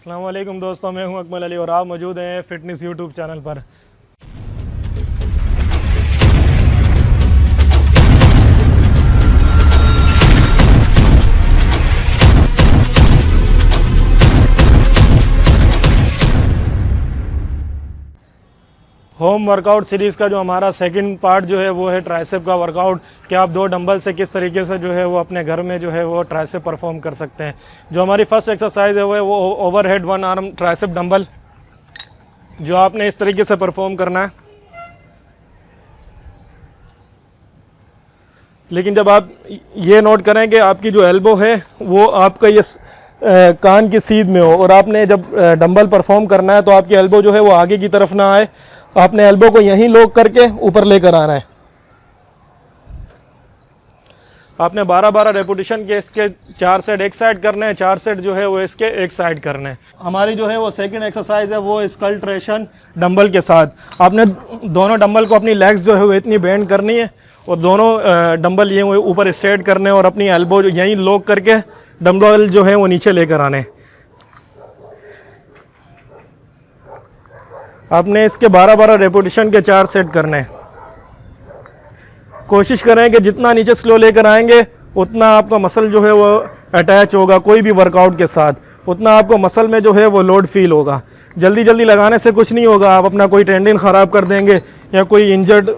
अस्सलाम वालेकुम दोस्तों, मैं हूं अकमल अली और आप मौजूद हैं फ़िटनेस यूट्यूब चैनल पर। होम वर्कआउट सीरीज़ का जो हमारा सेकंड पार्ट जो है वो है ट्राइसेप का वर्कआउट कि आप दो डंबल से किस तरीके से जो है वो अपने घर में जो है वो ट्राइसेप परफॉर्म कर सकते हैं। जो हमारी फर्स्ट एक्सरसाइज है वो overhead one arm tricep dumbbell, जो आपने इस तरीके से परफॉर्म करना है। लेकिन जब आप ये नोट करें कि आपकी जो एल्बो है वो आपका ये कान की सीध में हो और आपने जब डंबल परफॉर्म करना है तो आपकी एल्बो जो है वो आगे की तरफ ना आए, आपने एल्बो को यहीं लॉक करके ऊपर लेकर आना है। आपने 12-12 रेपिटेशन के इसके 4 सेट एक साइड करने हैं, 4 सेट जो है वो इसके एक साइड करने हैं। हमारी जो है वो सेकंड एक्सरसाइज है वो स्कल ट्रेशन डंबल के साथ। आपने दोनों डंबल को अपनी लेग्स जो है वो इतनी बेंड करनी है और दोनों डंबल ये ऊपर स्ट्रेट करने हैं और अपनी एल्बो यहीं लॉक करके डंबल जो है वो नीचे लेकर आने हैं। आपने इसके 12-12 रेपिटेशन के 4 सेट करने हैं। कोशिश करें कि जितना नीचे स्लो लेकर आएंगे उतना आपका मसल जो है वो अटैच होगा कोई भी वर्कआउट के साथ, उतना आपको मसल में जो है वो लोड फील होगा। जल्दी जल्दी लगाने से कुछ नहीं होगा, आप अपना कोई टेंडन ख़राब कर देंगे या कोई इंजर्ड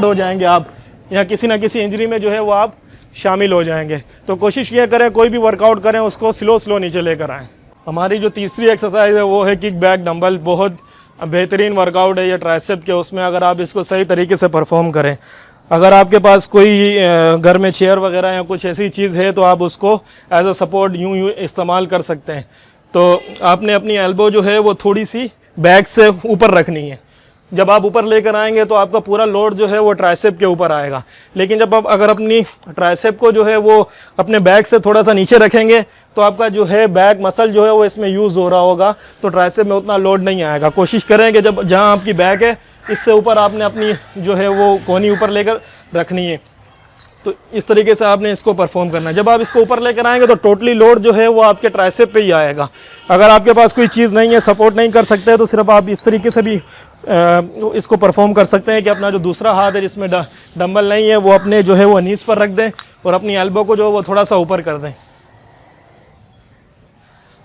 हो जाएंगे आप, या किसी ना किसी इंजरी में जो है वो आप शामिल हो जाएंगे। तो कोशिश ये करें कोई भी वर्कआउट करें उसको स्लो नीचे लेकर आएँ। हमारी जो तीसरी एक्सरसाइज है वो है किक बैक डंबल। बहुत बेहतरीन वर्कआउट है ये ट्राइसेप के, उसमें अगर आप इसको सही तरीके से परफॉर्म करें, अगर आपके पास कोई घर में चेयर वगैरह या कुछ ऐसी चीज़ है तो आप उसको एज अ सपोर्ट यूं इस्तेमाल कर सकते हैं। तो आपने अपनी एल्बो जो है वो थोड़ी सी बैक से ऊपर रखनी है। जब आप ऊपर लेकर आएंगे तो आपका पूरा लोड जो है वो ट्राइसेप के ऊपर आएगा। लेकिन जब आप अगर अपनी ट्राइसेप को जो है वो अपने बैक से थोड़ा सा नीचे रखेंगे तो आपका जो है बैक मसल जो है वो इसमें यूज़ हो रहा होगा, तो ट्राइसेप में उतना लोड नहीं आएगा। कोशिश करें कि जब जहाँ आपकी बैक है इससे ऊपर आपने अपनी जो है वो कोहनी ऊपर लेकर रखनी है। तो इस तरीके से आपने इसको परफॉर्म करना है। जब आप इसको ऊपर लेकर आएंगे तो टोटली लोड जो है वो आपके ट्राइसेप पे ही आएगा। अगर आपके पास कोई चीज़ नहीं है, सपोर्ट नहीं कर सकते, तो सिर्फ आप इस तरीके से भी इसको परफॉर्म कर सकते हैं कि अपना जो दूसरा हाथ है जिसमें डंबल नहीं है वो अपने जो है वो नीज पर रख दें और अपनी एल्बो को जो वो थोड़ा सा ऊपर कर दें।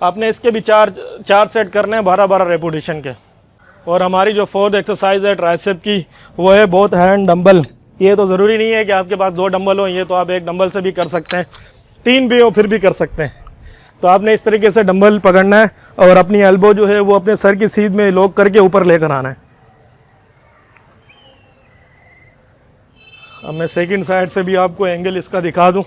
आपने इसके भी चार सेट करने हैं 12-12 रेपिटेशन के। और हमारी जो फोर्थ एक्सरसाइज है ट्राइसेप की वो है बोथ हैंड डंबल। ये तो ज़रूरी नहीं है कि आपके पास 2 डंबल हो, ये तो आप एक डंबल से भी कर सकते हैं, 3 भी हो फिर भी कर सकते हैं। तो आपने इस तरीके से डंबल पकड़ना है और अपनी एल्बो जो है वो अपने सर की सीध में लॉक करके ऊपर लेकर आना है। अब मैं सेकंड साइड से भी आपको एंगल इसका दिखा दूं।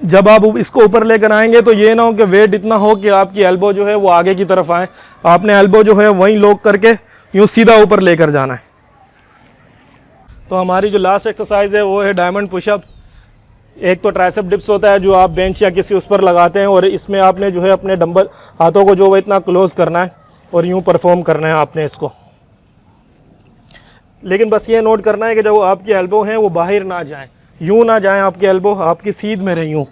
जब आप इसको ऊपर लेकर आएंगे तो ये ना हो कि वेट इतना हो कि आपकी एल्बो जो है वो आगे की तरफ आए, आपने एल्बो जो है वहीं लॉक करके यूं सीधा ऊपर लेकर जाना है। तो हमारी जो लास्ट एक्सरसाइज है वो है डायमंड पुशअप। एक तो ट्राइसेप डिप्स होता है जो आप बेंच या किसी उस पर लगाते हैं और इसमें आपने जो है अपने डंबल हाथों को जो वो इतना क्लोज करना है और यूं परफॉर्म करना है आपने इसको। लेकिन बस ये नोट करना है कि जब आपकी एल्बो हैं वो बाहर ना जाएं, यूं ना जाएं, आपकी एल्बो आपकी सीध में रहे यूं।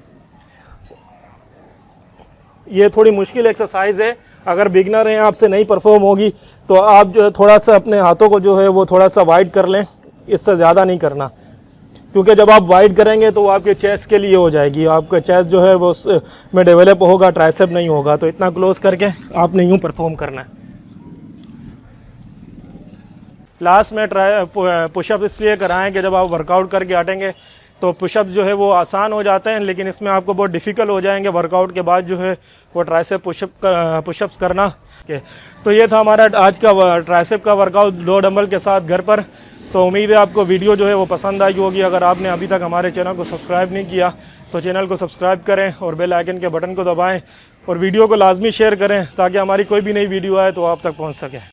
ये थोड़ी मुश्किल एक्सरसाइज है, अगर बिगनर हैं आपसे नहीं परफॉर्म होगी तो आप जो है थोड़ा सा अपने हाथों को जो है वो थोड़ा सा वाइड कर लें, इससे ज़्यादा नहीं करना, क्योंकि जब आप वाइड करेंगे तो वो आपके चेस्ट के लिए हो जाएगी, आपका चेस्ट जो है वो में डेवलप होगा, ट्राइसेप नहीं होगा। तो इतना क्लोज करके आपने यूं परफॉर्म करना है। लास्ट में पुशअप इसलिए कराएं कि जब आप वर्कआउट करके हटेंगे तो पुशअप जो है वो आसान हो जाते हैं, लेकिन इसमें आपको बहुत डिफ़िकल्ट हो जाएंगे वर्कआउट के बाद जो है वो ट्राइसेप पुशअप्स करना। तो ये था हमारा आज का ट्राइसेप का वर्कआउट 2 डंबल के साथ घर पर। तो उम्मीद है आपको वीडियो जो है वो पसंद आई होगी। अगर आपने अभी तक हमारे चैनल को सब्सक्राइब नहीं किया तो चैनल को सब्सक्राइब करें और बेल आइकन के बटन को दबाएं और वीडियो को लाजमी शेयर करें ताकि हमारी कोई भी नई वीडियो आए तो आप तक पहुंच सके।